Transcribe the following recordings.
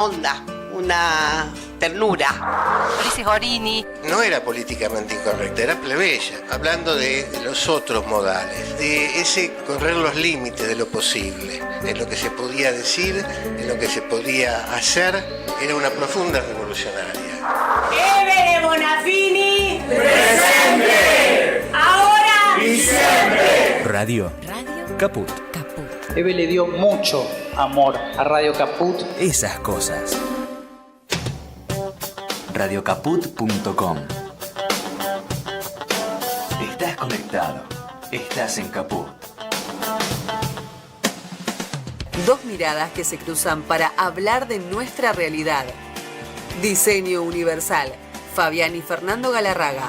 onda, una ternura. Ulises Gorini. No era políticamente incorrecta, era plebeya, hablando de los otros modales, de ese correr los límites de lo posible, de lo que se podía decir, de lo que se podía hacer. Era una profunda revolucionaria. Evere Bonafini. Presente. Ahora y siempre. Radio Caput. Eve le dio mucho amor a Radio Caput. Esas cosas. Radiocaput.com. Estás conectado. Estás en Caput. Dos miradas que se cruzan para hablar de nuestra realidad. Diseño Universal. Fabián y Fernando Galarraga.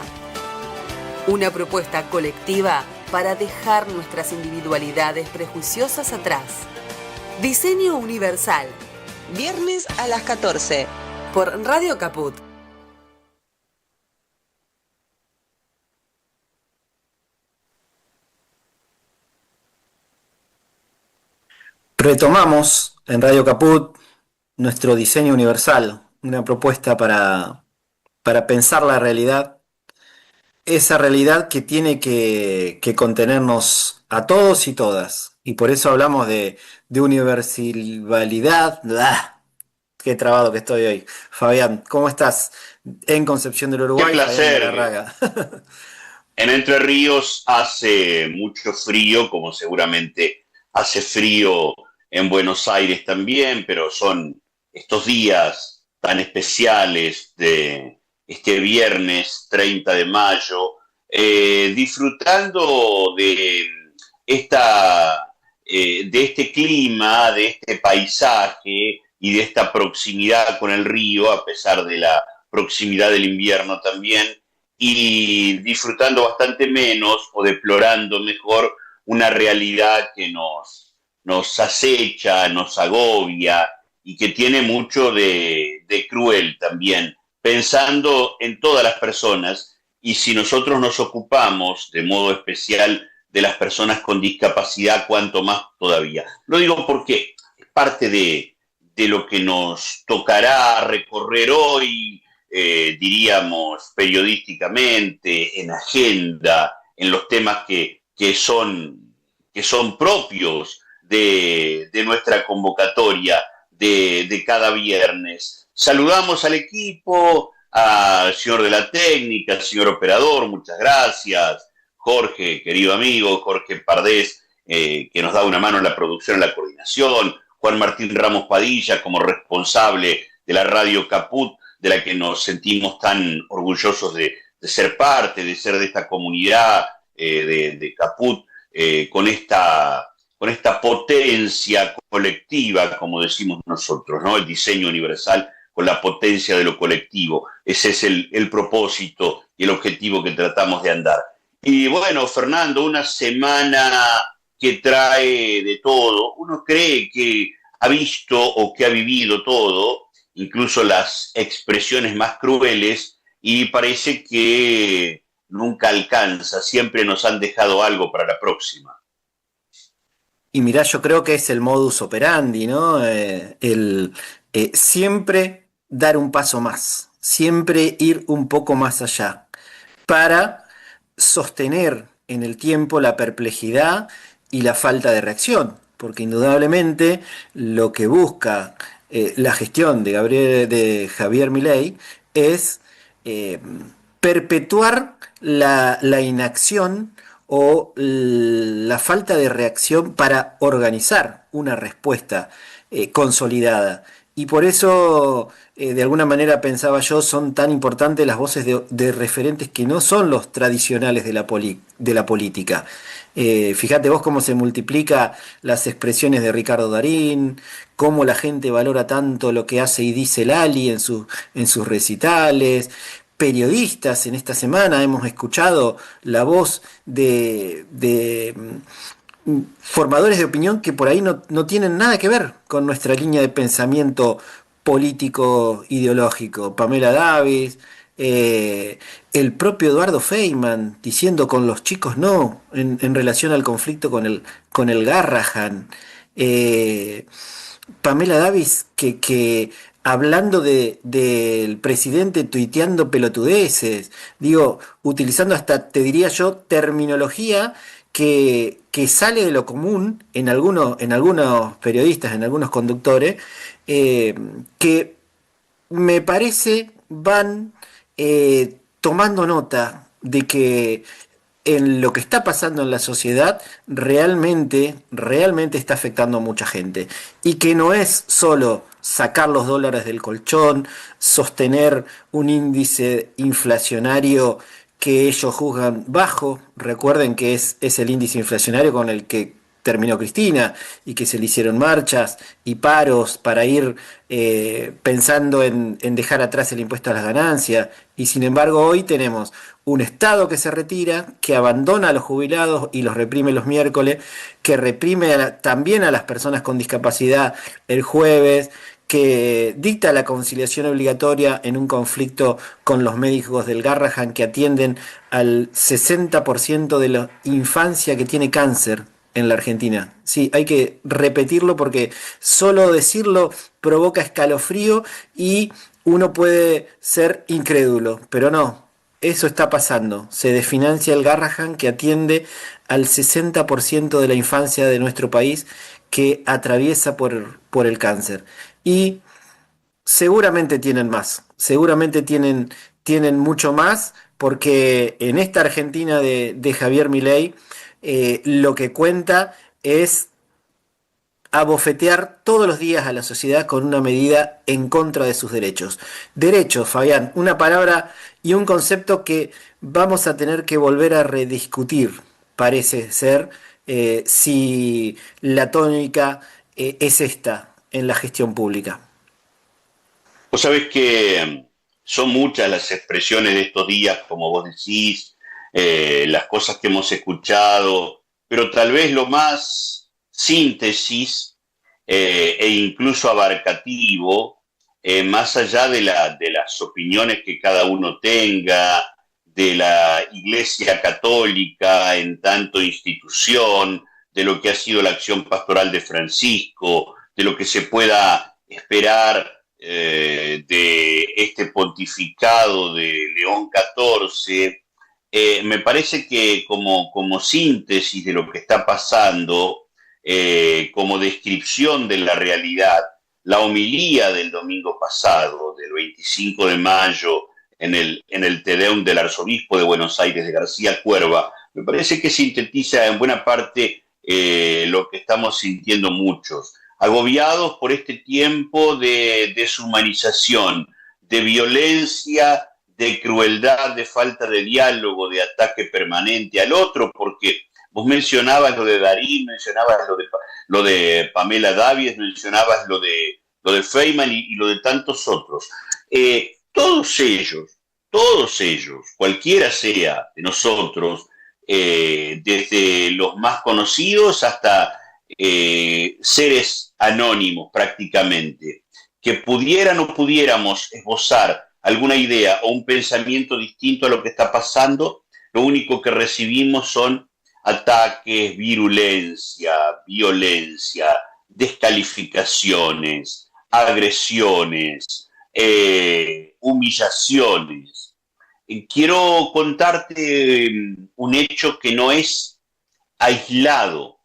Una propuesta colectiva para dejar nuestras individualidades prejuiciosas atrás. Diseño Universal. Viernes a las 14. Por Radio Caput. Retomamos en Radio Caput nuestro diseño universal, una propuesta para pensar la realidad, esa realidad que tiene que contenernos a todos y todas, y por eso hablamos de universalidad. Qué trabado que estoy hoy. Fabián, ¿cómo estás? En Concepción del Uruguay. Qué placer. Galarraga. En Entre Ríos hace mucho frío, como seguramente hace frío en Buenos Aires también, pero son estos días tan especiales de este viernes 30 de mayo, disfrutando de este clima, de este paisaje y de esta proximidad con el río, a pesar de la proximidad del invierno también, y disfrutando bastante menos o deplorando mejor una realidad que nos acecha, nos agobia y que tiene mucho de cruel también, pensando en todas las personas, y si nosotros nos ocupamos de modo especial de las personas con discapacidad, cuanto más todavía. Lo digo porque es parte de lo que nos tocará recorrer hoy, diríamos periodísticamente, en agenda, en los temas que son propios de nuestra convocatoria de cada viernes. Saludamos al equipo, al señor de la técnica, al señor operador, muchas gracias. Jorge, querido amigo, Jorge Pardés, que nos da una mano en la producción, en la coordinación. Juan Martín Ramos Padilla, como responsable de la Radio Caput, de la que nos sentimos tan orgullosos de ser parte, de ser de esta comunidad de Caput, con esta potencia colectiva, como decimos nosotros, ¿no? El diseño universal con la potencia de lo colectivo. Ese es el propósito y el objetivo que tratamos de andar. Y bueno, Fernando, una semana que trae de todo. Uno cree que ha visto o que ha vivido todo, incluso las expresiones más crueles, y parece que nunca alcanza, siempre nos han dejado algo para la próxima. Y mirá, yo creo que es el modus operandi, ¿no? Siempre dar un paso más, siempre ir un poco más allá, para sostener en el tiempo la perplejidad y la falta de reacción, porque indudablemente lo que busca la gestión de Javier Milei es perpetuar la inacción o la falta de reacción para organizar una respuesta consolidada. Y por eso, de alguna manera pensaba yo, son tan importantes las voces de referentes que no son los tradicionales de la política. Fíjate vos cómo se multiplica las expresiones de Ricardo Darín, cómo la gente valora tanto lo que hace y dice Lali en sus recitales. Periodistas, en esta semana hemos escuchado la voz de formadores de opinión que por ahí no tienen nada que ver con nuestra línea de pensamiento político ideológico. Pamela Davis, el propio Eduardo Feynman diciendo con los chicos no en relación al conflicto con el Garrahan. Pamela Davis que hablando del presidente tuiteando pelotudeces, digo, utilizando hasta, te diría yo, terminología que sale de lo común en algunos periodistas, en algunos conductores, que me parece van tomando nota de que en lo que está pasando en la sociedad realmente está afectando a mucha gente. Y que no es solo sacar los dólares del colchón, sostener un índice inflacionario que ellos juzgan bajo. Recuerden que es el índice inflacionario con el que terminó Cristina y que se le hicieron marchas y paros para ir pensando en dejar atrás el impuesto a las ganancias. Y sin embargo hoy tenemos un Estado que se retira, que abandona a los jubilados y los reprime los miércoles, que reprime también a las personas con discapacidad el jueves, que dicta la conciliación obligatoria en un conflicto con los médicos del Garrahan que atienden al 60% de la infancia que tiene cáncer en la Argentina. Sí, hay que repetirlo porque solo decirlo provoca escalofrío y uno puede ser incrédulo, pero no, eso está pasando. Se desfinancia el Garrahan que atiende al 60% de la infancia de nuestro país que atraviesa por el cáncer. Y seguramente tienen más, seguramente tienen mucho más, porque en esta Argentina de Javier Milei lo que cuenta es abofetear todos los días a la sociedad con una medida en contra de sus derechos. Derechos, Fabián, una palabra y un concepto que vamos a tener que volver a rediscutir, parece ser, si la tónica es esta en la gestión pública. Vos sabés que son muchas las expresiones de estos días, como vos decís, las cosas que hemos escuchado, pero tal vez lo más síntesis e incluso abarcativo, más allá de las opiniones que cada uno tenga, de la Iglesia Católica en tanto institución, de lo que ha sido la acción pastoral de Francisco, de lo que se pueda esperar de este pontificado de León XIV, me parece que como síntesis de lo que está pasando, como descripción de la realidad, la homilía del domingo pasado, del 25 de mayo, en el Te Deum del arzobispo de Buenos Aires, de García Cuerva, me parece que sintetiza en buena parte lo que estamos sintiendo muchos, agobiados por este tiempo de deshumanización, de violencia, de crueldad, de falta de diálogo, de ataque permanente al otro, porque vos mencionabas lo de Darín, mencionabas lo de Pamela Davies, mencionabas lo de Feynman y lo de tantos otros. Todos ellos, cualquiera sea de nosotros, desde los más conocidos hasta seres anónimos prácticamente, que pudieran o pudiéramos esbozar alguna idea o un pensamiento distinto a lo que está pasando, lo único que recibimos son ataques, virulencia, violencia, descalificaciones, agresiones, humillaciones. Quiero contarte un hecho que no es aislado,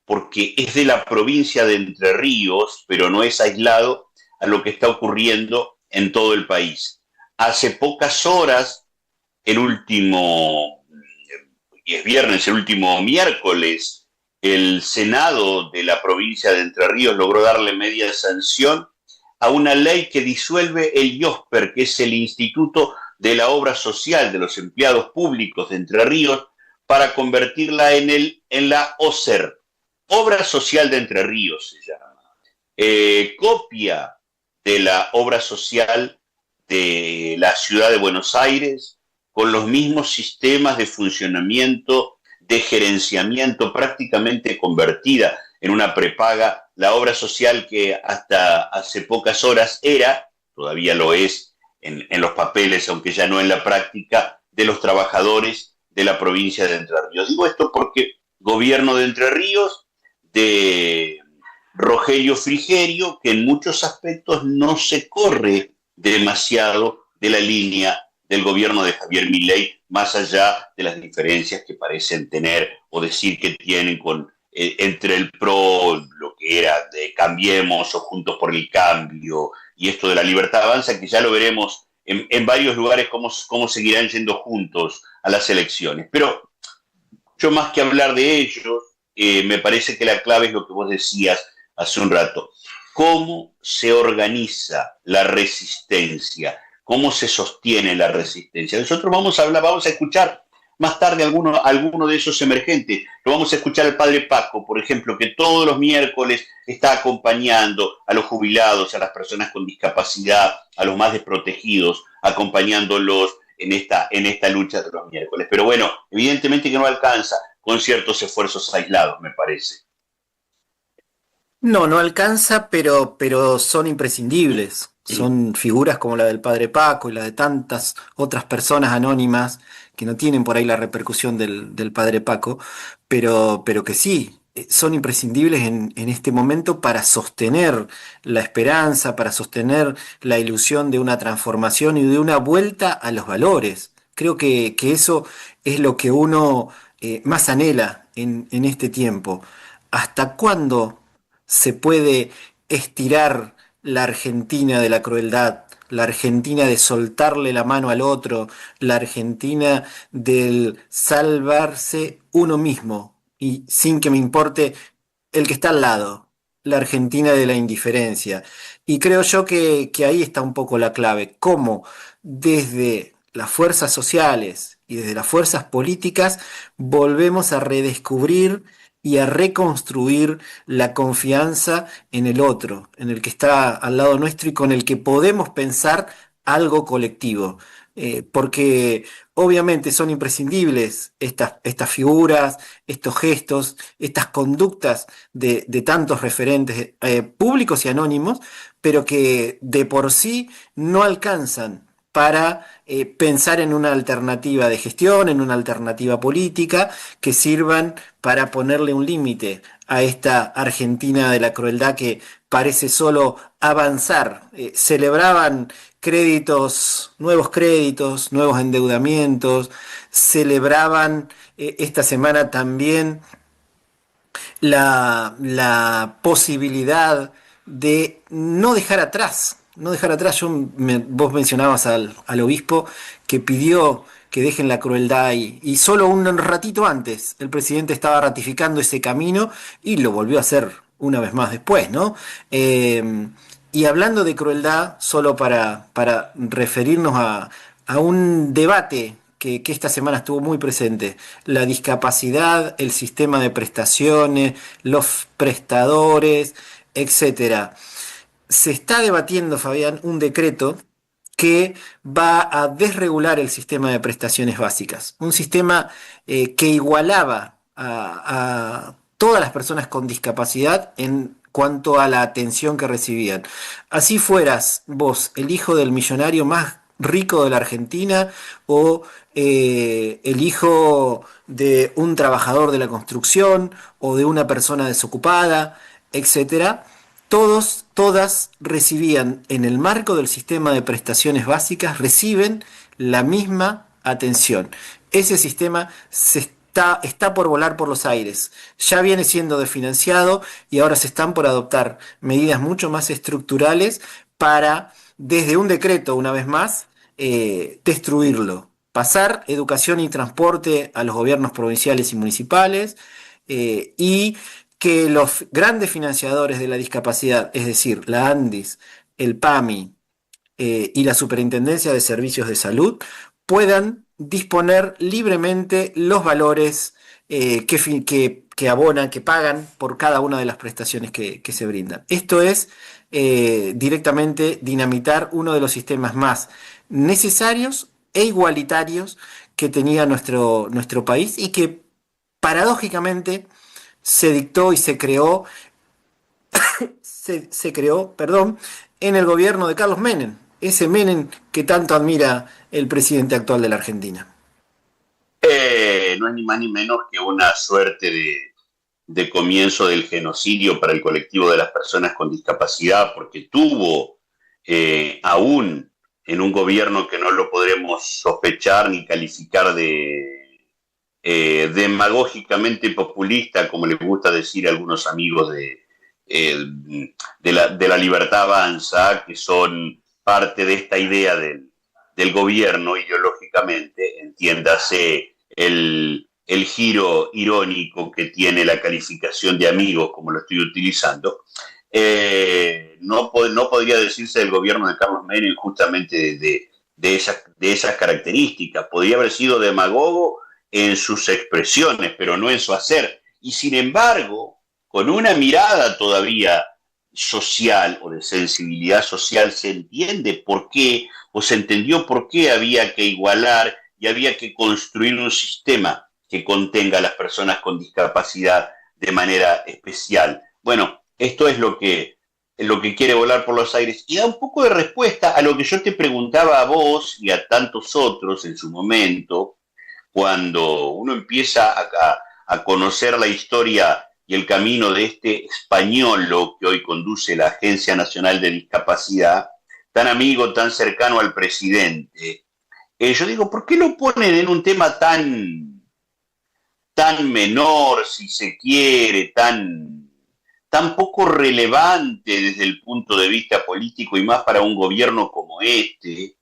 porque es de la provincia de Entre Ríos, pero no es aislado a lo que está ocurriendo en todo el país. Hace pocas horas, el último miércoles, el Senado de la provincia de Entre Ríos logró darle media sanción a una ley que disuelve el IOSPER, que es el Instituto de la Obra Social de los Empleados Públicos de Entre Ríos, para convertirla en la OSER, Obra Social de Entre Ríos se llama. Copia de la obra social de la ciudad de Buenos Aires, con los mismos sistemas de funcionamiento, de gerenciamiento, prácticamente convertida en una prepaga, la obra social que hasta hace pocas horas era, todavía lo es en los papeles, aunque ya no en la práctica, de los trabajadores de la provincia de Entre Ríos. Digo esto porque gobierno de Entre Ríos, de Rogelio Frigerio, que en muchos aspectos no se corre demasiado de la línea del gobierno de Javier Milei, más allá de las diferencias que parecen tener o decir que tienen entre el PRO, lo que era de Cambiemos o Juntos por el Cambio, y esto de la Libertad Avanza, que ya lo veremos en varios lugares cómo seguirán yendo juntos a las elecciones. Pero yo, más que hablar de ellos, me parece que la clave es lo que vos decías hace un rato. ¿Cómo se organiza la resistencia? ¿Cómo se sostiene la resistencia? Nosotros vamos a escuchar más tarde alguno de esos emergentes. Lo vamos a escuchar al padre Paco, por ejemplo, que todos los miércoles está acompañando a los jubilados, a las personas con discapacidad, a los más desprotegidos, acompañándolos en esta lucha de los miércoles. Pero bueno, evidentemente que no alcanza con ciertos esfuerzos aislados, me parece. No alcanza, pero son imprescindibles. Son figuras como la del padre Paco y la de tantas otras personas anónimas que no tienen por ahí la repercusión del padre Paco, pero que sí, son imprescindibles en este momento para sostener la esperanza, para sostener la ilusión de una transformación y de una vuelta a los valores. Creo que eso es lo que uno más anhela en este tiempo. ¿Hasta cuándo se puede estirar la Argentina de la crueldad, la Argentina de soltarle la mano al otro, la Argentina del salvarse uno mismo y sin que me importe el que está al lado, la Argentina de la indiferencia? Y creo yo que ahí está un poco la clave, cómo desde las fuerzas sociales y desde las fuerzas políticas volvemos a redescubrir y a reconstruir la confianza en el otro, en el que está al lado nuestro y con el que podemos pensar algo colectivo. Porque obviamente son imprescindibles estas figuras, estos gestos, estas conductas de tantos referentes públicos y anónimos, pero que de por sí no alcanzan para pensar en una alternativa de gestión, en una alternativa política, que sirvan para ponerle un límite a esta Argentina de la crueldad que parece solo avanzar. Celebraban nuevos endeudamientos, celebraban esta semana también la posibilidad de no dejar atrás. Vos mencionabas al obispo que pidió que dejen la crueldad y solo un ratito antes el presidente estaba ratificando ese camino y lo volvió a hacer una vez más después, ¿no? Y hablando de crueldad, solo para referirnos a un debate que esta semana estuvo muy presente: la discapacidad, el sistema de prestaciones, los prestadores, etcétera. Se está debatiendo, Fabián, un decreto que va a desregular el sistema de prestaciones básicas. Un sistema que igualaba a todas las personas con discapacidad en cuanto a la atención que recibían. Así fueras vos el hijo del millonario más rico de la Argentina o el hijo de un trabajador de todas o de una persona desocupada, etcétera. Todas recibían, en el marco del sistema de prestaciones básicas, reciben la misma atención. Ese sistema está por volar por los aires. Ya viene siendo desfinanciado y ahora se están por adoptar medidas mucho más estructurales para, desde un decreto, una vez más, destruirlo. Pasar educación y transporte a los gobiernos provinciales y municipales y que los grandes financiadores de la discapacidad, es decir, la ANDIS, el PAMI y la Superintendencia de Servicios de Salud, puedan disponer libremente los valores que abonan, que pagan por cada una de las prestaciones que se brindan. Esto es directamente dinamitar uno de los sistemas más necesarios e igualitarios que tenía nuestro país y que paradójicamente se dictó y se creó en el gobierno de Carlos Menem, ese Menem que tanto admira el presidente actual de la Argentina. No es ni más ni menos que una suerte de comienzo del genocidio para el colectivo de las personas con discapacidad, porque tuvo aún en un gobierno que no lo podremos sospechar ni calificar de demagógicamente populista, como les gusta decir a algunos amigos de la Libertad Avanza, que son parte de esta idea del gobierno ideológicamente, entiéndase el giro irónico que tiene la calificación de amigos, como lo estoy utilizando, no podría decirse del gobierno de Carlos Menem justamente de esas características. Podría haber sido demagogo en sus expresiones, pero no en su hacer. Y sin embargo, con una mirada todavía social o de sensibilidad social, se entiende por qué, o se entendió por qué había que igualar y había que construir un sistema que contenga a las personas con discapacidad de manera especial. Bueno, esto es lo que quiere volar por los aires y da un poco de respuesta a lo que yo te preguntaba a vos y a tantos otros en su momento, cuando uno empieza a conocer la historia y el camino de este españolo que hoy conduce la Agencia Nacional de Discapacidad, tan amigo, tan cercano al presidente. Yo digo, ¿por qué lo ponen en un tema tan menor, si se quiere, tan poco relevante desde el punto de vista político y más para un gobierno como este?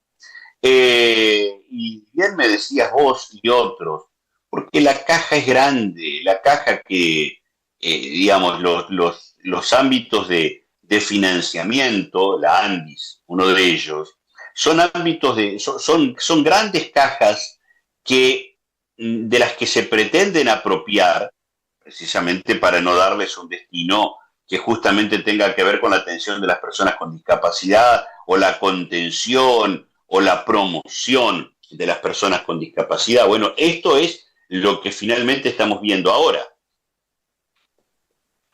Y bien me decías vos y otros, porque la caja es grande, la caja que, digamos, los ámbitos de financiamiento, la ANDIS, uno de ellos, son ámbitos son grandes cajas de las que se pretenden apropiar, precisamente para no darles un destino que justamente tenga que ver con la atención de las personas con discapacidad, o la contención, o la promoción de las personas con discapacidad. Bueno, esto es lo que finalmente estamos viendo ahora.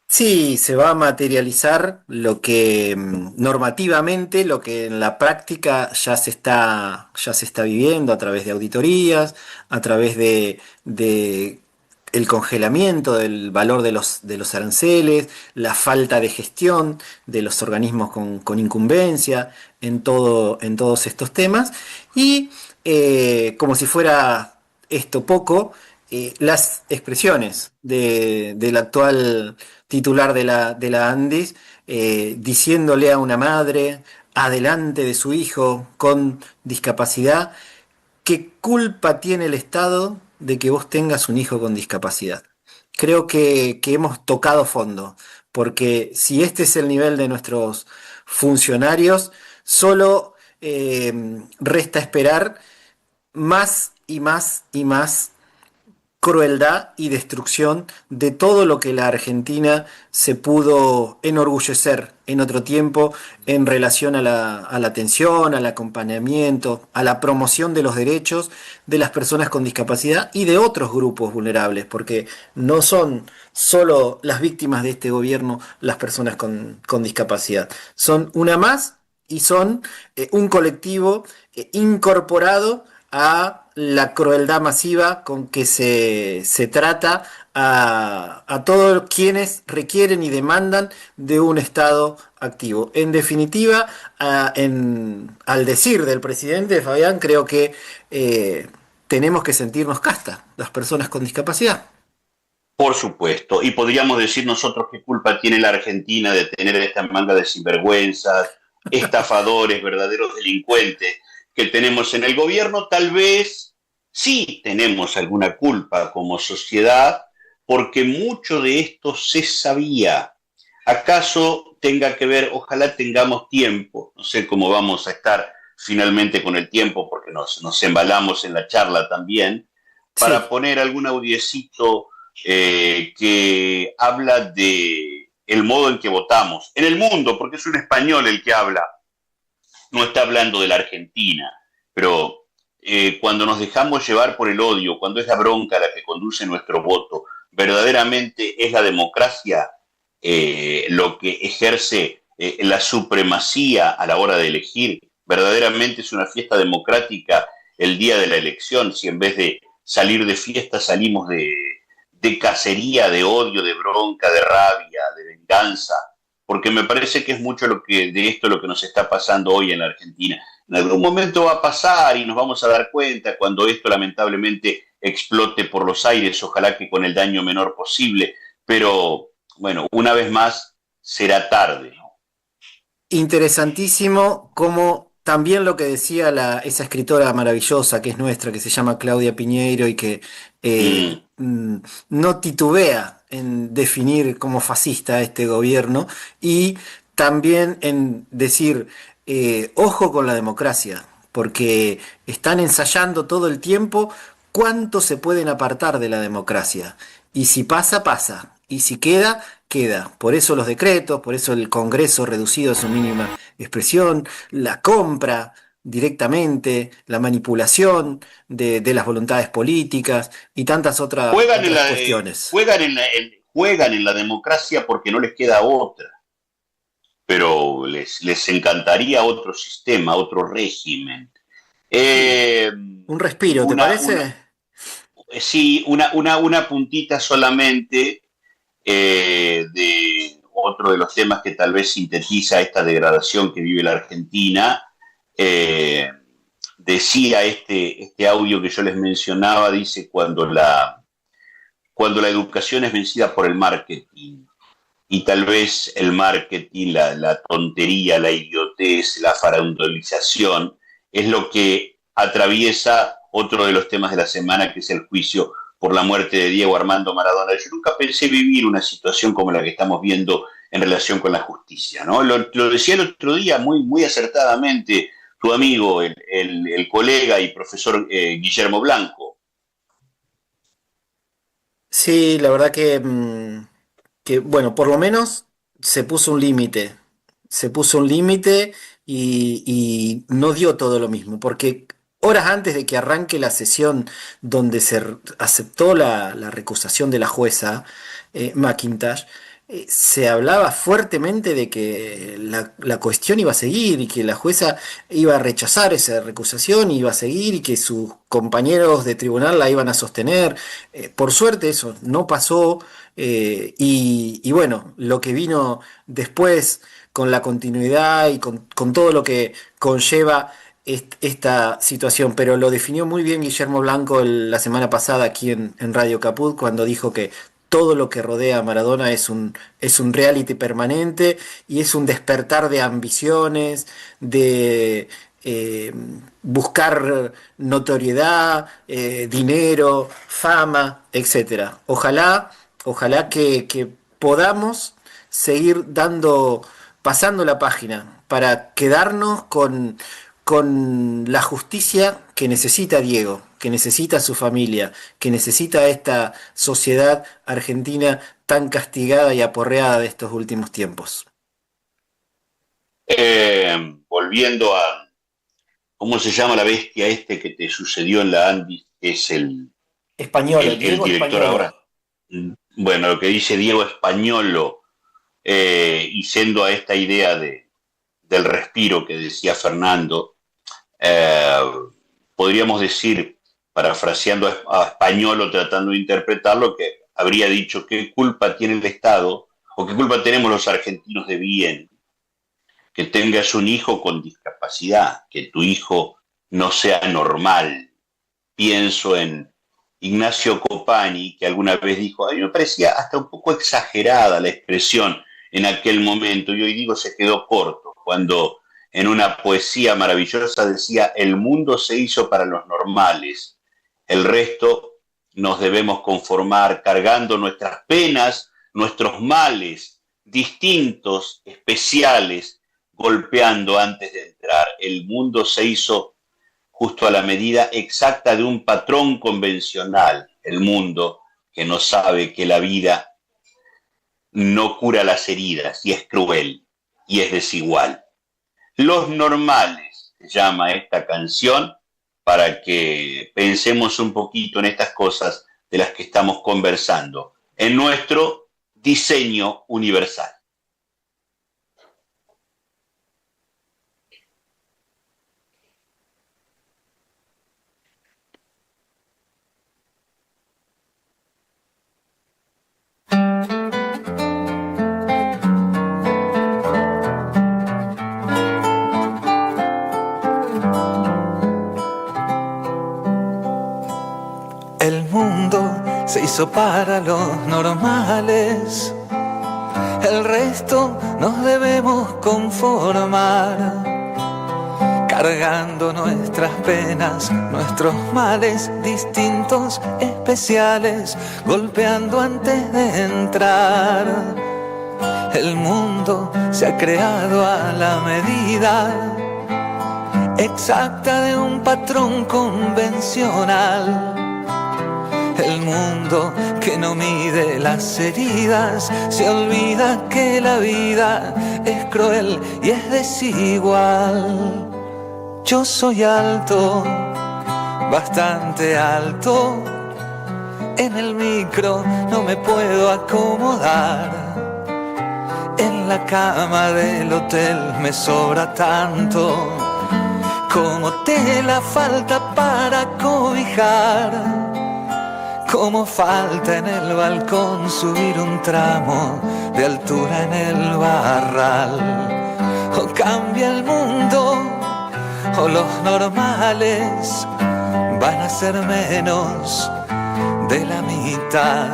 Sí, se va a materializar lo que normativamente, lo que en la práctica ya se está viviendo a través de auditorías, a través de el congelamiento del valor de los aranceles, la falta de gestión de los organismos con incumbencia en todos estos temas. Y como si fuera esto poco, las expresiones del actual titular de la ANDIS, diciéndole a una madre adelante de su hijo con discapacidad: ¿qué culpa tiene el Estado de que vos tengas un hijo con discapacidad? Creo que hemos tocado fondo, porque si este es el nivel de nuestros funcionarios, solo resta esperar más y más y más crueldad y destrucción de todo lo que la Argentina se pudo enorgullecer en otro tiempo en relación a la atención, al acompañamiento, a la promoción de los derechos de las personas con discapacidad y de otros grupos vulnerables, porque no son solo las víctimas de este gobierno las personas con discapacidad, son una más y son un colectivo incorporado a la crueldad masiva con que se trata a todos quienes requieren y demandan de un Estado activo. En definitiva, al decir del presidente Fabián, creo que tenemos que sentirnos casta, las personas con discapacidad. Por supuesto, y podríamos decir nosotros qué culpa tiene la Argentina de tener esta manga de sinvergüenzas, estafadores, verdaderos delincuentes que tenemos en el gobierno. Tal vez sí tenemos alguna culpa como sociedad, porque mucho de esto se sabía. ¿Acaso tenga que ver? Ojalá tengamos tiempo, no sé cómo vamos a estar finalmente con el tiempo, porque nos embalamos en la charla también, para poner algún audiecito que habla de el modo en que votamos en el mundo, porque es un español el que habla. No está hablando de la Argentina, pero cuando nos dejamos llevar por el odio, cuando es la bronca la que conduce nuestro voto, verdaderamente es la democracia lo que ejerce la supremacía a la hora de elegir. Verdaderamente es una fiesta democrática el día de la elección, si en vez de salir de fiesta salimos de de cacería, de odio, de bronca, de rabia, de venganza, porque me parece que es mucho de esto lo que nos está pasando hoy en la Argentina. En algún momento va a pasar y nos vamos a dar cuenta cuando esto lamentablemente explote por los aires, ojalá que con el daño menor posible, pero bueno, una vez más será tarde. Interesantísimo como también lo que decía esa escritora maravillosa que es nuestra, que se llama Claudia Piñeiro y que Mm. no titubea en definir como fascista este gobierno y también en decir, ojo con la democracia, porque están ensayando todo el tiempo cuánto se pueden apartar de la democracia. Y si pasa, pasa. Y si queda, queda. Por eso los decretos, por eso el Congreso reducido a su mínima expresión, la compra directamente, la manipulación de las voluntades políticas y tantas Juegan en otras la, cuestiones. juegan en la democracia porque no les queda otra, pero les encantaría otro sistema, otro régimen. Sí. Eh, Un respiro, ¿te una, una, parece? sí, una puntita solamente de otro de los temas que tal vez sintetiza esta degradación que vive la Argentina. Eh, Decía este audio que yo les mencionaba, dice, cuando la educación es vencida por el marketing, y tal vez el marketing, la tontería, la idiotez, la farandulización, es lo que atraviesa otro de los temas de la semana, que es el juicio por la muerte de Diego Armando Maradona. Yo nunca pensé vivir una situación como la que estamos viendo en relación con la justicia, ¿no? Lo decía el otro día muy acertadamente tu amigo, el colega y profesor Guillermo Blanco. Sí, la verdad que, bueno, por lo menos se puso un límite. Se puso un límite y no dio todo lo mismo, porque horas antes de que arranque la sesión donde aceptó la recusación de la jueza McIntosh, se hablaba fuertemente de que la cuestión iba a seguir y que la jueza iba a rechazar esa recusación, iba a seguir y que sus compañeros de tribunal la iban a sostener. Por suerte eso no pasó y bueno, lo que vino después con la continuidad y con todo lo que conlleva esta situación, pero lo definió muy bien Guillermo Blanco la semana pasada aquí en Radio Caput cuando dijo que todo lo que rodea a Maradona es un reality permanente y es un despertar de ambiciones, de buscar notoriedad, dinero, fama, etcétera. Ojalá que podamos seguir pasando la página para quedarnos con la justicia que necesita Diego, que necesita su familia, que necesita esta sociedad argentina tan castigada y aporreada de estos últimos tiempos. Volviendo a, ¿cómo se llama la bestia que te sucedió en la Andy? Es Españolo, el Diego director Españolo. ahora. Bueno, lo que dice Diego Españolo, y siendo a esta idea del respiro que decía Fernando, eh, podríamos decir, parafraseando a Españolo, tratando de interpretarlo, que habría dicho qué culpa tiene el Estado o qué culpa tenemos los argentinos de bien que tengas un hijo con discapacidad, que tu hijo no sea normal. Pienso en Ignacio Copani, que alguna vez dijo, a mí me parecía hasta un poco exagerada la expresión en aquel momento, y hoy digo se quedó corto, cuando en una poesía maravillosa decía, el mundo se hizo para los normales, el resto nos debemos conformar cargando nuestras penas, nuestros males, distintos, especiales, golpeando antes de entrar. El mundo se hizo justo a la medida exacta de un patrón convencional, el mundo que no sabe que la vida no cura las heridas y es cruel y es desigual. Los normales se llama esta canción para que pensemos un poquito en estas cosas de las que estamos conversando, en nuestro diseño universal. El mundo se hizo para los normales, el resto nos debemos conformar, cargando nuestras penas, nuestros males distintos, especiales, golpeando antes de entrar. El mundo se ha creado a la medida exacta de un patrón convencional. El mundo que no mide las heridas se olvida que la vida es cruel y es desigual. Yo soy alto, bastante alto, en el micro no me puedo acomodar. En la cama del hotel me sobra tanto, como tela falta para cobijar. Como falta en el balcón subir un tramo de altura en el barral. O cambia el mundo, o los normales van a ser menos de la mitad,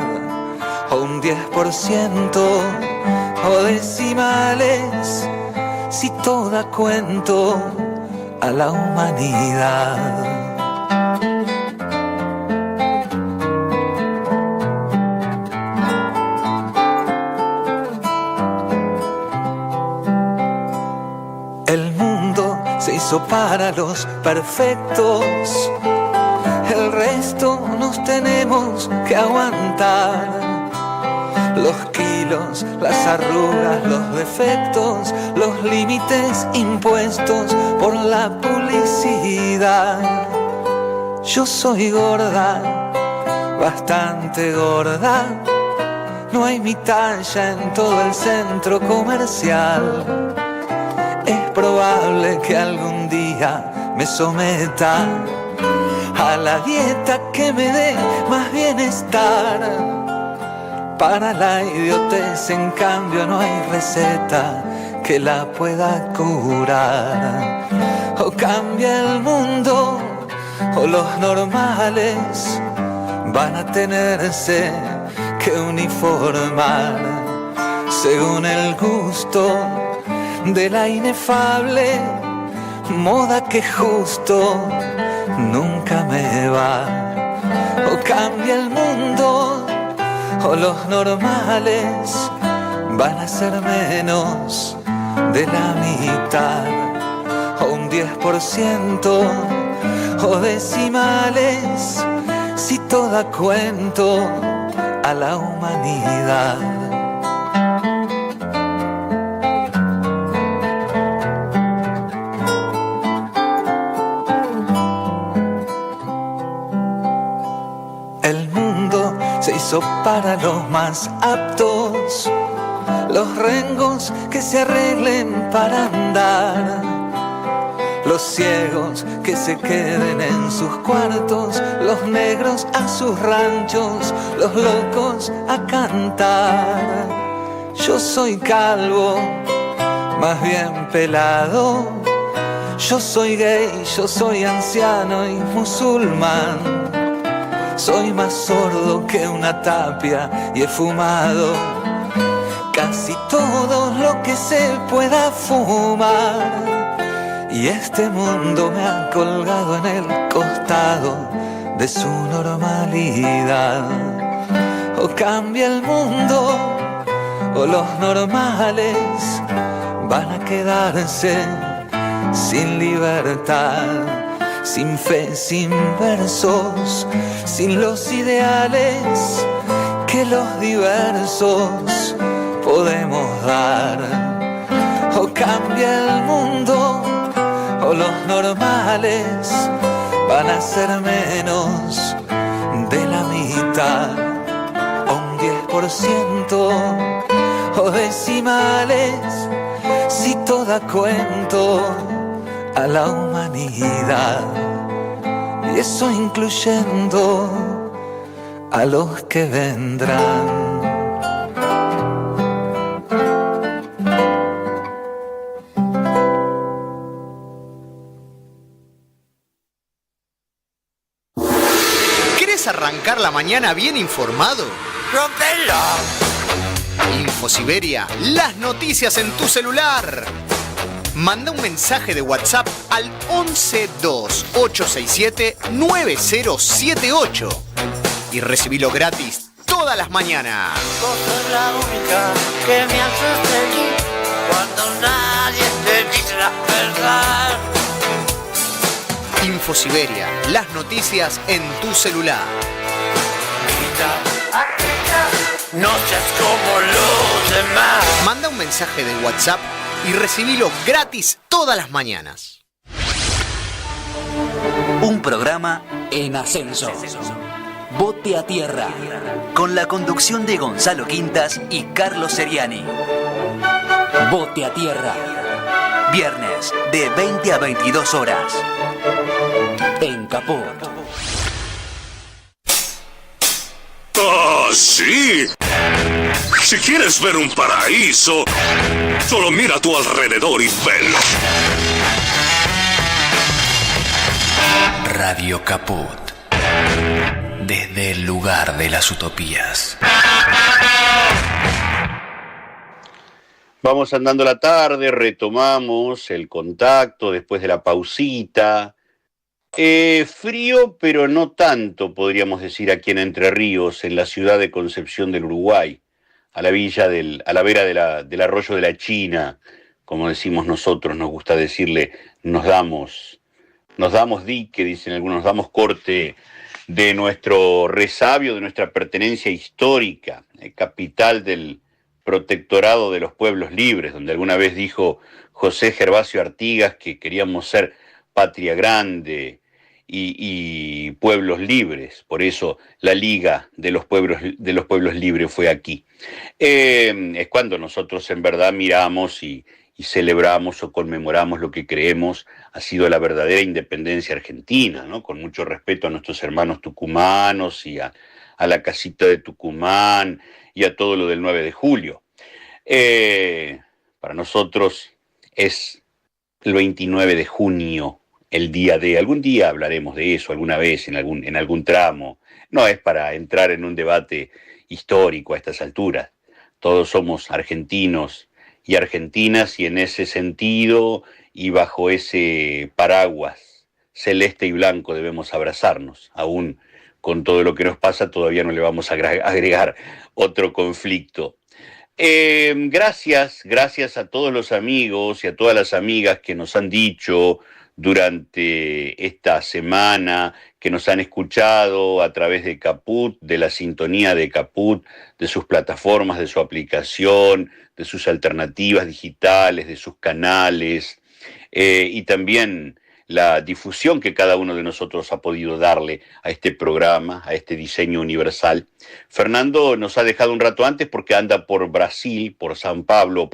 o un 10%, o decimales, si toda cuento a la humanidad. Para los perfectos, el resto nos tenemos que aguantar. Los kilos, las arrugas, los defectos, los límites impuestos por la publicidad. Yo soy gorda, bastante gorda, no hay mi talla en todo el centro comercial. Es probable que algún día me someta a la dieta que me dé más bienestar. Para la idiotez, en cambio, no hay receta que la pueda curar. O cambia el mundo, o los normales van a tenerse que uniformar según el gusto de la inefable moda que justo nunca me va. O cambia el mundo, o los normales van a ser menos de la mitad, o un 10%, o decimales, si toda cuento a la humanidad. Para los más aptos, los rengos que se arreglen para andar, los ciegos que se queden en sus cuartos, los negros a sus ranchos, los locos a cantar. Yo soy calvo, más bien pelado, yo soy gay, yo soy anciano y musulmán. Soy más sordo que una tapia y he fumado casi todo lo que se pueda fumar. Y este mundo me ha colgado en el costado de su normalidad. O cambia el mundo, o los normales van a quedarse sin libertad, sin fe, sin versos, sin los ideales que los diversos podemos dar. O cambia el mundo, o los normales van a ser menos de la mitad, o un 10%, o decimales, si toda cuento a la humanidad, y eso incluyendo a los que vendrán. ¿Querés arrancar la mañana bien informado? ¡Rompelo! InfoSiberia, las noticias en tu celular. Manda un mensaje de WhatsApp al 1128679078 y recibilo gratis todas las mañanas. Vos sos la única que me hace feliz cuando nadie te dice la verdad. InfoSiberia, las noticias en tu celular. No seas como los demás. Manda un mensaje de WhatsApp y recibilo gratis todas las mañanas. Un programa en ascenso. Bote a Tierra, con la conducción de Gonzalo Quintas y Carlos Seriani. Bote a Tierra, viernes de 20 a 22 horas. En Caput. ¡Ah, sí! Si quieres ver un paraíso, solo mira a tu alrededor y velo. Radio Caput. Desde el lugar de las utopías. Vamos andando la tarde, retomamos el contacto después de la pausita. Frío, pero no tanto, podríamos decir, aquí en Entre Ríos, en la ciudad de Concepción del Uruguay, a la vera del arroyo de la China, como decimos nosotros, nos gusta decirle, nos damos dique, dicen algunos, nos damos corte de nuestro resabio, de nuestra pertenencia histórica, capital del protectorado de los pueblos libres, donde alguna vez dijo José Gervasio Artigas que queríamos ser patria grande y pueblos libres, por eso la Liga de los Pueblos Libres fue aquí. Es cuando nosotros en verdad miramos y celebramos o conmemoramos lo que creemos ha sido la verdadera independencia argentina, ¿no? Con mucho respeto a nuestros hermanos tucumanos y a la casita de Tucumán y a todo lo del 9 de julio. Para nosotros es el 29 de junio, el día de... Algún día hablaremos de eso, alguna vez, en algún tramo. No es para entrar en un debate histórico a estas alturas. Todos somos argentinos y argentinas, y en ese sentido y bajo ese paraguas celeste y blanco debemos abrazarnos. Aún con todo lo que nos pasa, todavía no le vamos a agregar otro conflicto. Gracias a todos los amigos y a todas las amigas que nos han dicho durante esta semana, que nos han escuchado a través de Caput, de la sintonía de Caput, de sus plataformas, de su aplicación, de sus alternativas digitales, de sus canales, y también la difusión que cada uno de nosotros ha podido darle a este programa, a este diseño universal. Fernando nos ha dejado un rato antes porque anda por Brasil, por Sao Paulo,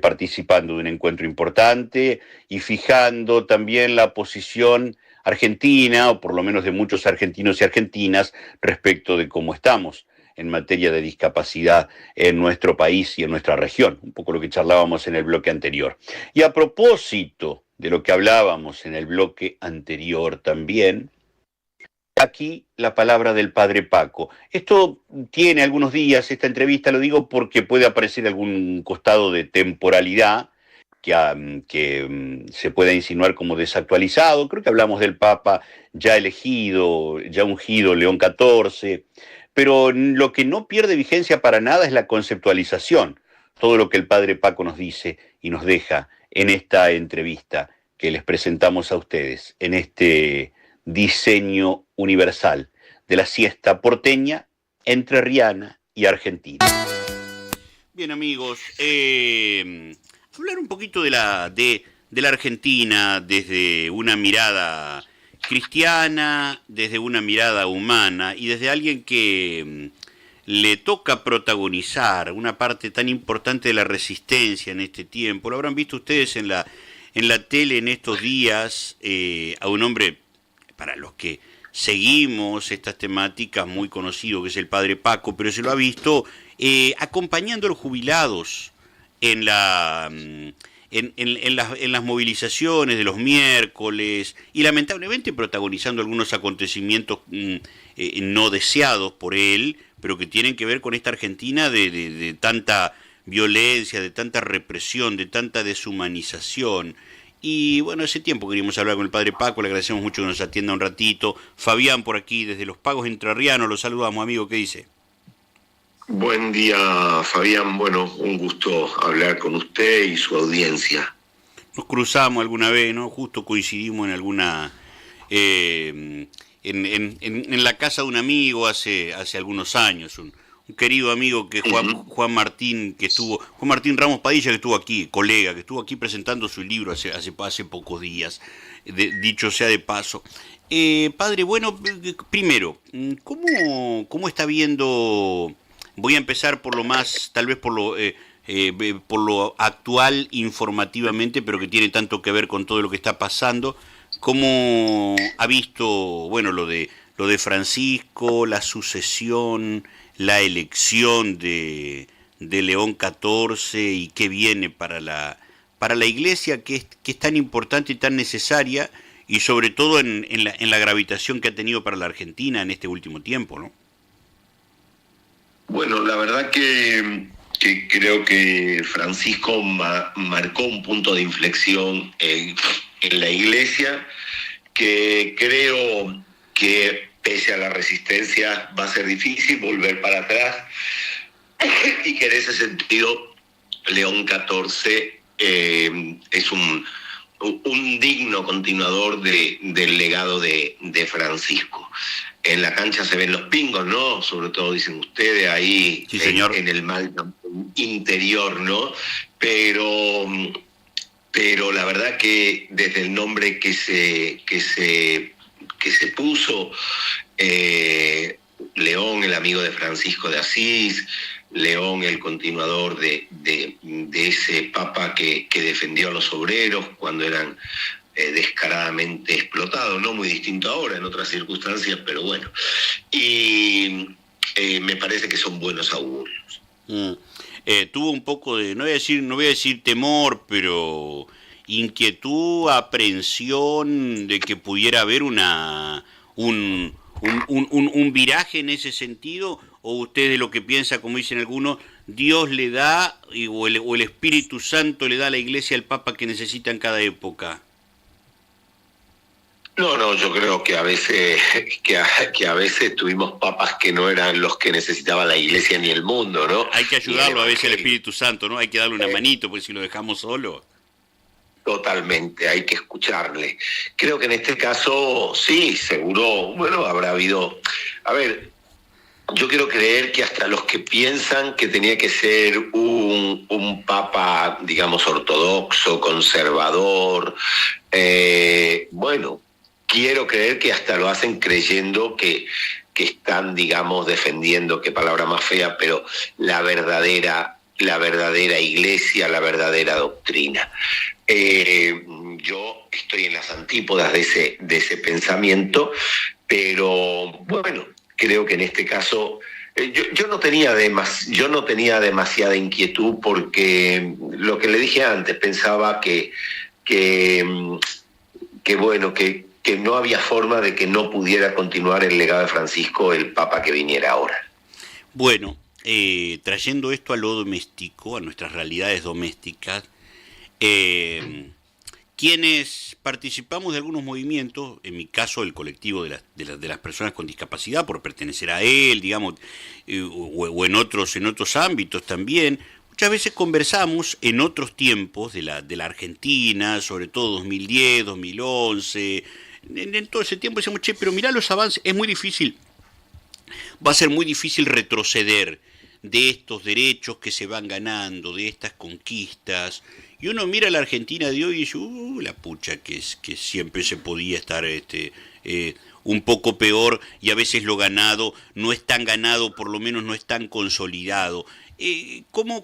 participando de un encuentro importante y fijando también la posición argentina, o por lo menos de muchos argentinos y argentinas, respecto de cómo estamos en materia de discapacidad en nuestro país y en nuestra región, un poco lo que charlábamos en el bloque anterior. Y a propósito de lo que hablábamos en el bloque anterior también, aquí la palabra del padre Paco. Esto tiene algunos días, esta entrevista, lo digo porque puede aparecer algún costado de temporalidad que se pueda insinuar como desactualizado. Creo que hablamos del Papa ya elegido, ya ungido, León XIV, pero lo que no pierde vigencia para nada es la conceptualización, todo lo que el padre Paco nos dice y nos deja en esta entrevista que les presentamos a ustedes, en este diseño universal de la siesta porteña, entrerriana y argentina. Bien, amigos, hablar un poquito de la Argentina desde una mirada cristiana, desde una mirada humana y desde alguien que le toca protagonizar una parte tan importante de la resistencia en este tiempo. Lo habrán visto ustedes en la tele en estos días, a un hombre, para los que seguimos estas temáticas, muy conocido, que es el padre Paco, pero se lo ha visto acompañando a los jubilados en en las movilizaciones de los miércoles y lamentablemente protagonizando algunos acontecimientos no deseados por él, pero que tienen que ver con esta Argentina de tanta violencia, de tanta represión, de tanta deshumanización. Y bueno, hace tiempo queríamos hablar con el padre Paco, le agradecemos mucho que nos atienda un ratito. Fabián por aquí, desde Los Pagos Entrerrianos, lo saludamos, amigo, ¿qué dice? Buen día, Fabián. Bueno, un gusto hablar con usted y su audiencia. Nos cruzamos alguna vez, ¿no? Justo coincidimos en alguna... en la casa de un amigo hace algunos años, un querido amigo que Juan Martín, Juan Martín Ramos Padilla, que estuvo aquí, colega, que estuvo aquí presentando su libro hace pocos días, dicho sea de paso. Padre, bueno, primero, ¿cómo está viendo? Voy a empezar por lo más, tal vez por lo actual informativamente, pero que tiene tanto que ver con todo lo que está pasando. ¿Cómo ha visto, bueno, lo de Francisco, la sucesión, la elección de León XIV y qué viene para la Iglesia, que es tan importante y tan necesaria, y sobre todo en la gravitación que ha tenido para la Argentina en este último tiempo, ¿no? Bueno, la verdad que creo que Francisco marcó un punto de inflexión en la Iglesia, que creo que pese a la resistencia va a ser difícil volver para atrás, y que en ese sentido León XIV es un digno continuador del legado de Francisco. En la cancha se ven los pingos, ¿no? Sobre todo dicen ustedes ahí, sí, señor, en el mal interior, ¿no? Pero la verdad que desde el nombre que se puso, León, el amigo de Francisco de Asís, León, el continuador de ese papa que defendió a los obreros cuando eran descaradamente explotados, no muy distinto ahora en otras circunstancias, pero bueno. Y me parece que son buenos augurios. Tuvo un poco de, no voy a decir temor, pero inquietud, aprehensión de que pudiera haber un viraje en ese sentido, o usted de lo que piensa, como dicen algunos, Dios le da, o el Espíritu Santo le da a la Iglesia el Papa que necesita en cada época. No, yo creo que a veces tuvimos papas que no eran los que necesitaba la Iglesia ni el mundo, ¿no? Hay que ayudarlo a veces al Espíritu Santo, ¿no? Hay que darle una manito, porque si lo dejamos solo. Totalmente, hay que escucharle. Creo que en este caso, sí, seguro, bueno, habrá habido... A ver, yo quiero creer que hasta los que piensan que tenía que ser un papa, digamos, ortodoxo, conservador, bueno, quiero creer que hasta lo hacen creyendo que están, digamos, defendiendo, qué palabra más fea, pero la verdadera Iglesia, la verdadera doctrina. Yo estoy en las antípodas de ese pensamiento, pero bueno, creo que en este caso yo no tenía demasiada inquietud, porque lo que le dije antes, pensaba que no había forma de que no pudiera continuar el legado de Francisco, el Papa que viniera ahora. Bueno, trayendo esto a lo doméstico, a nuestras realidades domésticas, quienes participamos de algunos movimientos, en mi caso el colectivo de las personas con discapacidad, por pertenecer a él, digamos, o en otros ámbitos también, muchas veces conversamos en otros tiempos de la Argentina, sobre todo 2010, 2011, en todo ese tiempo decíamos, pero mirá los avances, es muy difícil, va a ser muy difícil retroceder de estos derechos que se van ganando, de estas conquistas, y uno mira a la Argentina de hoy y dice, la pucha, que siempre se podía estar un poco peor, y a veces lo ganado no es tan ganado, por lo menos no es tan consolidado.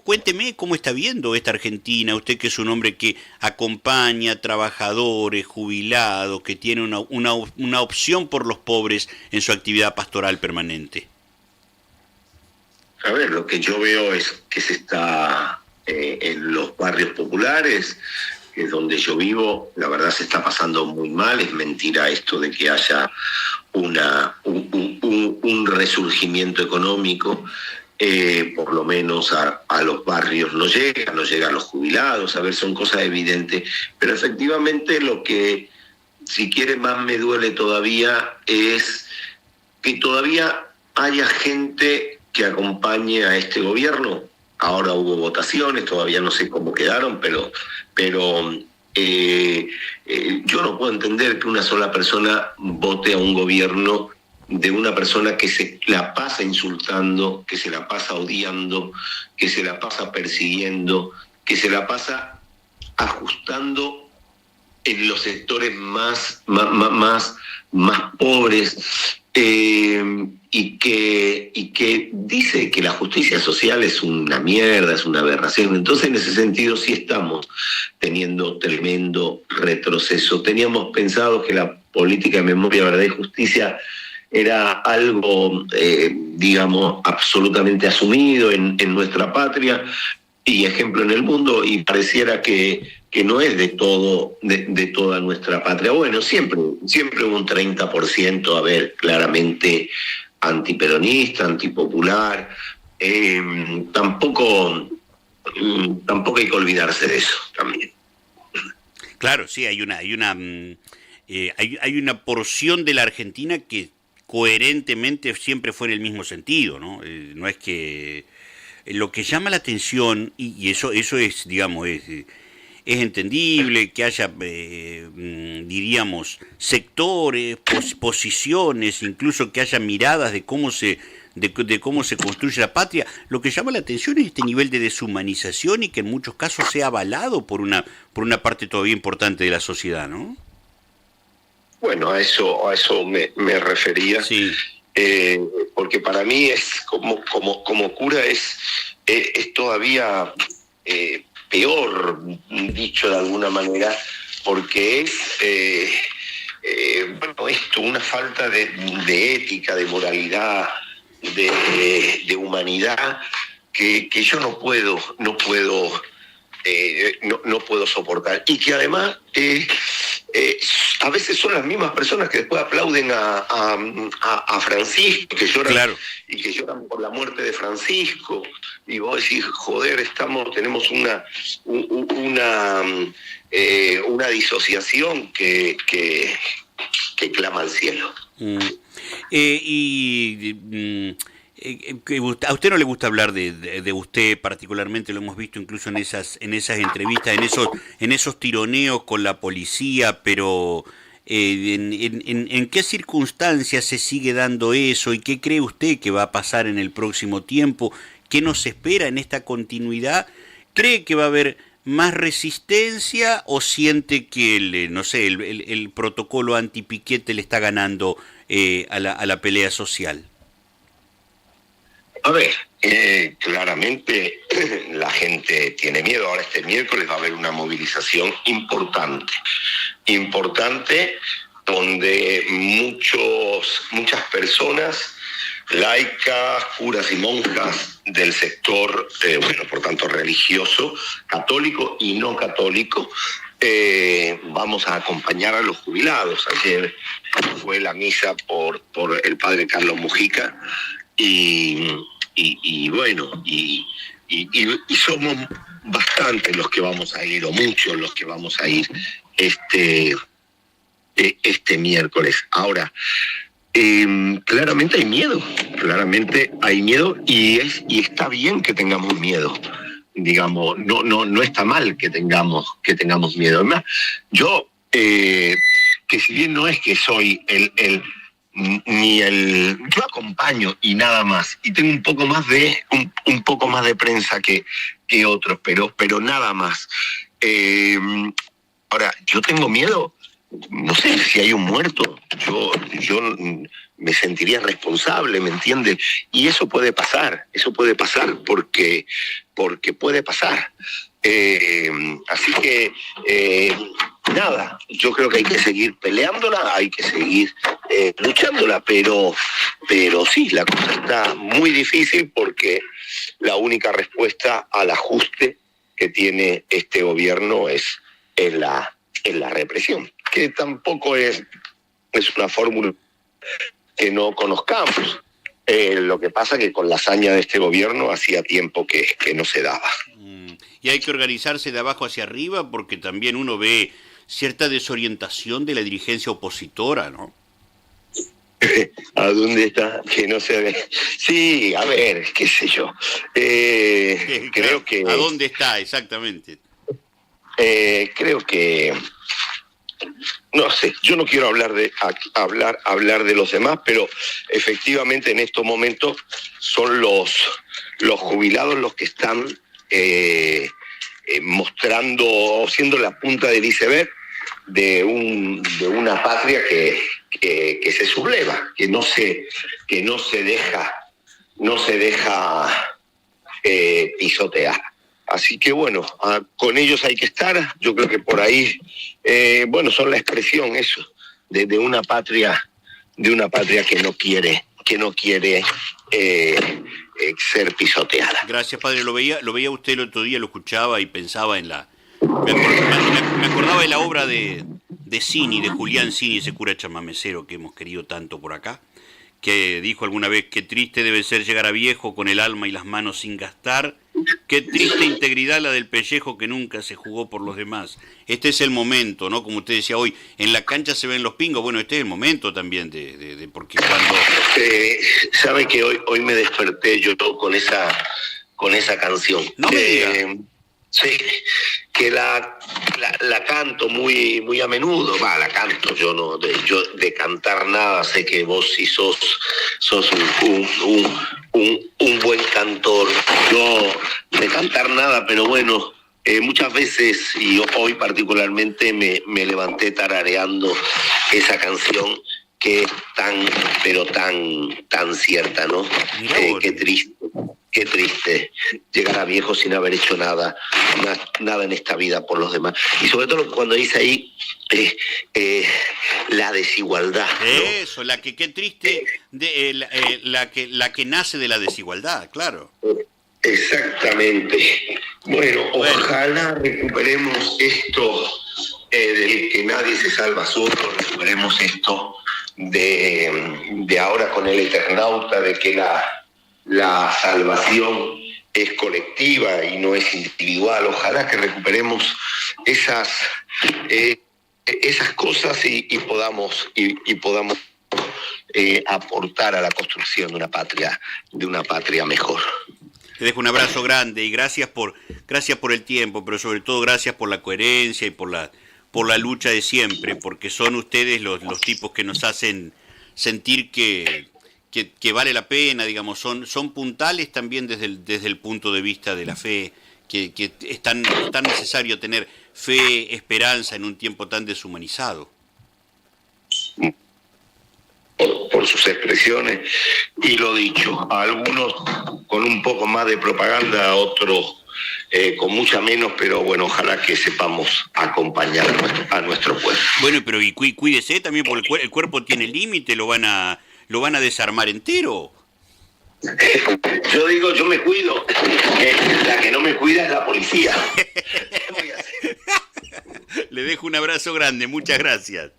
Cuénteme cómo está viendo esta Argentina, usted que es un hombre que acompaña a trabajadores, jubilados, que tiene una opción por los pobres en su actividad pastoral permanente. A ver, lo que yo veo es que se está en los barrios populares, que es donde yo vivo, la verdad se está pasando muy mal. Es mentira esto de que haya un resurgimiento económico. Por lo menos a los barrios no llega a los jubilados, a ver, son cosas evidentes, pero efectivamente lo que, si quiere, más me duele todavía es que todavía haya gente que acompañe a este gobierno. Ahora hubo votaciones, todavía no sé cómo quedaron, pero yo no puedo entender que una sola persona vote a un gobierno de una persona que se la pasa insultando, que se la pasa odiando, que se la pasa persiguiendo, que se la pasa ajustando en los sectores más pobres, y que dice que la justicia social es una mierda, es una aberración. Entonces, en ese sentido, sí estamos teniendo tremendo retroceso. Teníamos pensado que la política de memoria, verdad y justicia era algo, digamos, absolutamente asumido en nuestra patria y ejemplo en el mundo, y pareciera que no es de toda nuestra patria. Bueno, siempre hubo un 30%, a ver, claramente antiperonista, antipopular. Tampoco hay que olvidarse de eso también. Claro, sí, hay una porción de la Argentina que coherentemente siempre fue en el mismo sentido, ¿no? No es que lo que llama la atención, y eso es, digamos, es entendible que haya, diríamos, sectores, posiciones, incluso que haya miradas de cómo se construye la patria. Lo que llama la atención es este nivel de deshumanización y que en muchos casos sea avalado por una parte todavía importante de la sociedad, ¿no? Bueno, a eso me refería, sí. Porque para mí es como cura es todavía peor, dicho de alguna manera, porque es esto, una falta de ética, de moralidad, de humanidad que yo no puedo soportar, y que además a veces son las mismas personas que después aplauden a Francisco, que lloran, claro, y que lloran por la muerte de Francisco, y vos decís, joder, tenemos una disociación que clama al cielo. A usted no le gusta hablar de usted particularmente, lo hemos visto incluso en esas entrevistas, en esos tironeos con la policía, pero ¿en qué circunstancias se sigue dando eso y qué cree usted que va a pasar en el próximo tiempo? ¿Qué nos espera en esta continuidad? ¿Cree que va a haber más resistencia o siente que el protocolo anti-piquete le está ganando a la pelea social? A ver, claramente la gente tiene miedo. Ahora este miércoles va a haber una movilización importante, donde muchas personas laicas, curas y monjas del sector, por tanto religioso, católico y no católico, vamos a acompañar a los jubilados. Ayer fue la misa por el padre Carlos Mujica, y somos bastantes los que vamos a ir, o muchos los que vamos a ir este miércoles. Ahora, claramente hay miedo, y está bien que tengamos miedo. Digamos, no está mal que tengamos miedo. Además, yo, que si bien no es que soy yo acompaño y nada más, y tengo un poco más de prensa que otros, pero nada más. Ahora, yo tengo miedo, no sé, si hay un muerto, yo me sentiría responsable, ¿me entiendes? Y eso puede pasar porque puede pasar. Así que nada, yo creo que hay que seguir peleándola, hay que seguir luchándola, pero sí, la cosa está muy difícil, porque la única respuesta al ajuste que tiene este gobierno es la represión, que tampoco es una fórmula que no conozcamos. Lo que pasa que con la hazaña de este gobierno hacía tiempo que no se daba. Y hay que organizarse de abajo hacia arriba porque también uno ve cierta desorientación de la dirigencia opositora, ¿no? ¿A dónde está? Que no se ve. Sí, a ver, qué sé yo. Creo que... ¿A dónde está exactamente? Creo que... No sé, yo no quiero hablar de los demás, pero efectivamente en estos momentos son los jubilados los que están mostrando, siendo la punta del iceberg de una patria que se subleva, que no se deja pisotear. Así que bueno, con ellos hay que estar. Yo creo que por ahí, son la expresión eso de una patria que no quiere ser pisoteada. Gracias, padre. Lo veía usted el otro día, lo escuchaba y pensaba en me acordaba de la obra de Cini, de Julián Cini, ese cura chamamecero que hemos querido tanto por acá, que dijo alguna vez: qué triste debe ser llegar a viejo con el alma y las manos sin gastar, qué triste integridad la del pellejo que nunca se jugó por los demás. Este es el momento, ¿no? Como usted decía hoy, en la cancha se ven los pingos. Bueno, este es el momento también de porque cuando... Sabe que hoy me desperté yo con esa canción. No me diga. Sí, que la canto muy a menudo. La canto, yo de cantar nada, sé que vos sí sos un buen cantor. Yo de cantar nada, pero bueno, muchas veces, y hoy particularmente, me levanté tarareando esa canción que es tan cierta, ¿no? Qué triste llegar a viejo sin haber hecho nada en esta vida por los demás. Y sobre todo cuando dice ahí la desigualdad, ¿no? Eso, qué triste, la que nace de la desigualdad, claro. Exactamente. Bueno, ojalá recuperemos esto del que nadie se salva solo, recuperemos esto de ahora con el Eternauta, de que la salvación es colectiva y no es individual. Ojalá que recuperemos esas cosas y podamos aportar a la construcción de una patria mejor. Te dejo un abrazo grande y gracias por el tiempo, pero sobre todo gracias por la coherencia y por la lucha de siempre, porque son ustedes los tipos que nos hacen sentir que vale la pena, digamos, son puntales también desde el punto de vista de la fe, que es tan necesario tener fe, esperanza en un tiempo tan deshumanizado. Por sus expresiones, y lo dicho, a algunos con un poco más de propaganda, a otros con mucha menos, pero bueno, ojalá que sepamos acompañar a nuestro pueblo. Bueno, pero y cuídese también, porque el cuerpo tiene límite, lo van a desarmar entero. Yo me cuido. La que no me cuida es la policía. Le dejo un abrazo grande, muchas gracias.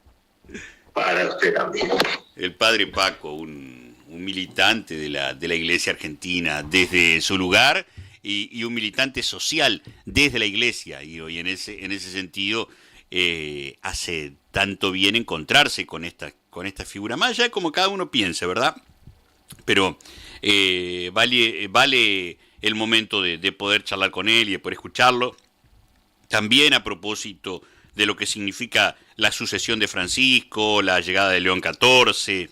Para usted también. El padre Paco, un militante de la Iglesia Argentina desde su lugar y un militante social desde la Iglesia. Y hoy en ese sentido hace tanto bien encontrarse con esta figura, más allá de como cada uno piense, ¿verdad? Pero vale el momento de poder charlar con él y de poder escucharlo. También a propósito de lo que significa la sucesión de Francisco, la llegada de León XIV.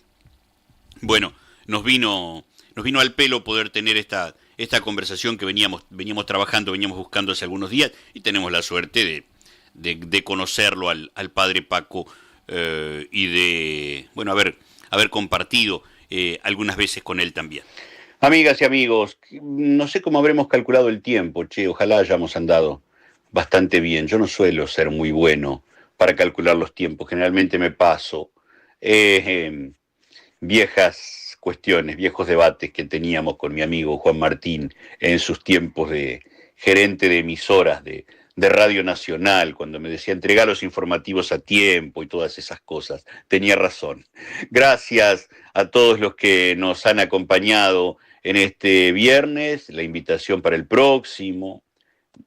Bueno, nos vino al pelo poder tener esta conversación que veníamos trabajando, veníamos buscando hace algunos días, y tenemos la suerte de conocerlo al padre Paco y de haber compartido algunas veces con él también. Amigas y amigos, no sé cómo habremos calculado el tiempo, ojalá hayamos andado bastante bien. Yo no suelo ser muy bueno para calcular los tiempos, generalmente me paso. Viejas cuestiones, viejos debates que teníamos con mi amigo Juan Martín en sus tiempos de gerente de emisoras de Radio Nacional, cuando me decía entregar los informativos a tiempo y todas esas cosas. Tenía razón. Gracias a todos los que nos han acompañado en este viernes, la invitación para el próximo,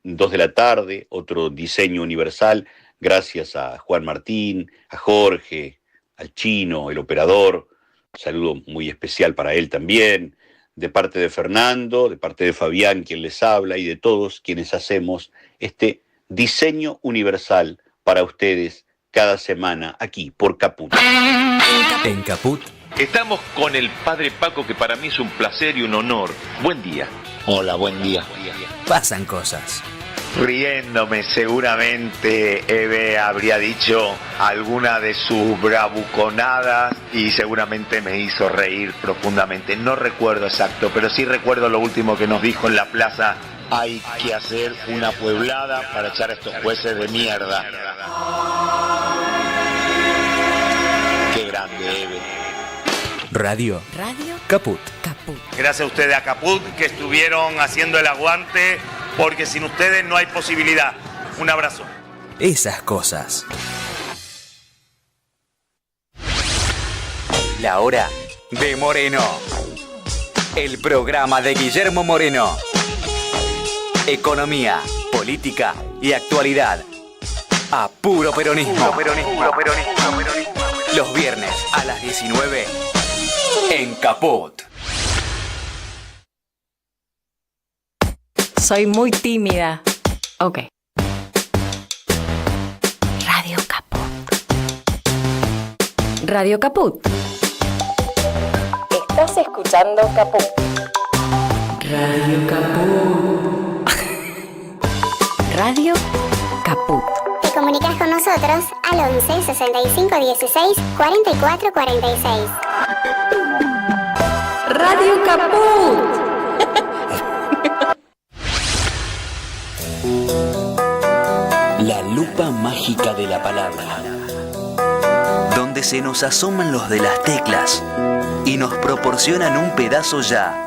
2 de la tarde, otro diseño universal. Gracias a Juan Martín, a Jorge, al Chino, el operador. Un saludo muy especial para él también, de parte de Fernando, de parte de Fabián, quien les habla, y de todos quienes hacemos este diseño universal para ustedes cada semana aquí por Caput. En Caput estamos con el padre Paco, que para mí es un placer y un honor. Buen día. Hola, buen día. pasan cosas. Riéndome, seguramente Eve habría dicho alguna de sus bravuconadas y seguramente me hizo reír profundamente. No recuerdo exacto, pero sí recuerdo lo último que nos dijo en la plaza: hay que hacer una pueblada para echar a estos jueces de mierda. Qué grande, Eve. Radio Caput. Gracias a ustedes, a Caput, que estuvieron haciendo el aguante, porque sin ustedes no hay posibilidad. Un abrazo. Esas cosas. La hora de Moreno. El programa de Guillermo Moreno. Economía, política y actualidad. A puro peronismo. Los viernes a las 19 en Caput. Soy muy tímida. Ok. Radio Caput. Radio Caput. Estás escuchando Caput. Radio Caput. Radio Caput. Te comunicas con nosotros al 11 65 16 44 46. Radio Caput. La lupa mágica de la palabra, donde se nos asoman los de las teclas y nos proporcionan un pedazo ya.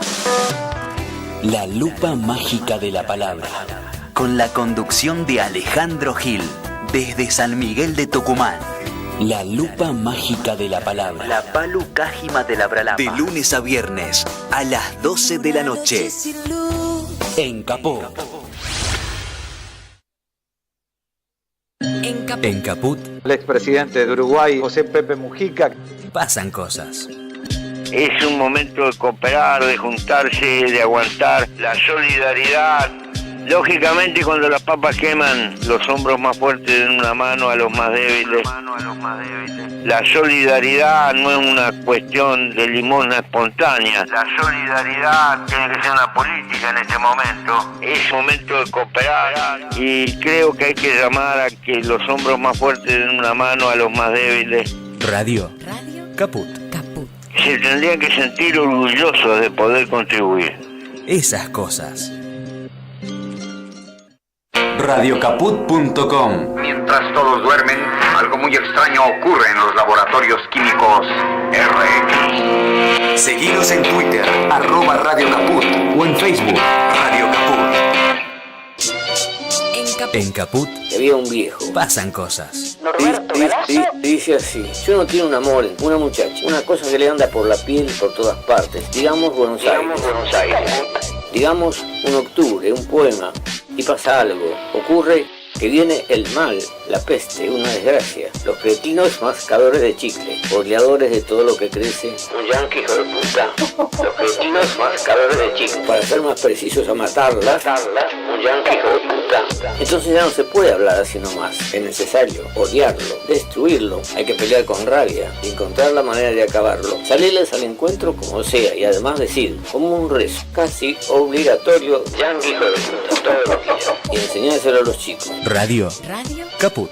La lupa mágica de la palabra, con la conducción de Alejandro Gil, desde San Miguel de Tucumán. La lupa mágica de la palabra. La palu cájima de la bralapa. De lunes a viernes, a las 12 de la noche. En Caput. En Caput. El expresidente de Uruguay, José Pepe Mujica. Pasan cosas. Es un momento de cooperar, de juntarse, de aguantar la solidaridad. Lógicamente, cuando las papas queman, los hombros más fuertes den una mano a los más débiles. La solidaridad no es una cuestión de limosna espontánea. La solidaridad tiene que ser una política en este momento. Es momento de cooperar y creo que hay que llamar a que los hombros más fuertes den una mano a los más débiles. Radio Caput. Se tendrían que sentir orgullosos de poder contribuir. Esas cosas. Radiocaput.com. Mientras todos duermen, algo muy extraño ocurre en los laboratorios químicos RX. Seguinos en Twitter, @Radio Caput, o en Facebook, Radio Caput. En Caput había un viejo. Pasan cosas. Norberto Galazo dice así: yo no quiero un amor, una muchacha, una cosa que le anda por la piel por todas partes. Digamos Buenos Aires. Digamos un octubre, un poema, y pasa algo. Ocurre que viene el mal, la peste, una desgracia. Los cretinos mascadores de chicle, oleadores de todo lo que crece. Un yanqui hijo de puta. Los cretinos mascadores de chicle. Para ser más precisos, a matarlas. Un yanqui hijo de puta. Entonces ya no se puede hablar así nomás. Es necesario odiarlo, destruirlo. Hay que pelear con rabia y encontrar la manera de acabarlo. Salirles al encuentro como sea y además decir, como un rezo, casi obligatorio, yanqui hijo de puta, todos los días. Y enseñárselo a los chicos. Radio Caput.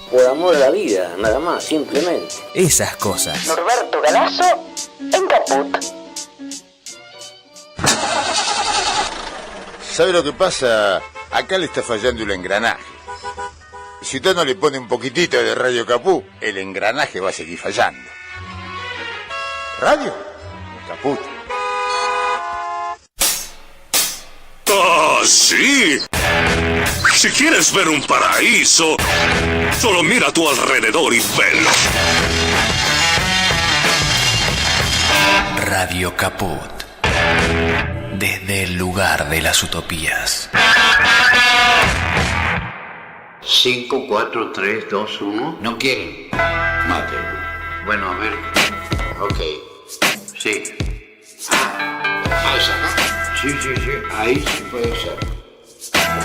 Por amor a la vida, nada más, simplemente. Esas cosas. Norberto Galazo en Caput. ¿Sabe lo que pasa? Acá le está fallando el engranaje. Si usted no le pone un poquitito de Radio Caput, el engranaje va a seguir fallando. Radio Caput. sí! Si quieres ver un paraíso, solo mira a tu alrededor y velo. Radio Caput. Desde el lugar de las utopías. 5, 4, 3, 2, 1. ¿No quieren? Mate. Bueno, a ver. Ok. Sí. Esa, ¿no? Sí. Ahí sí puede ser.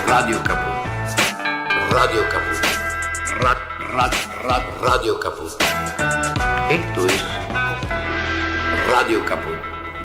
Radio Caput. Radio Caput. Radio Caput. Esto es Radio Caput.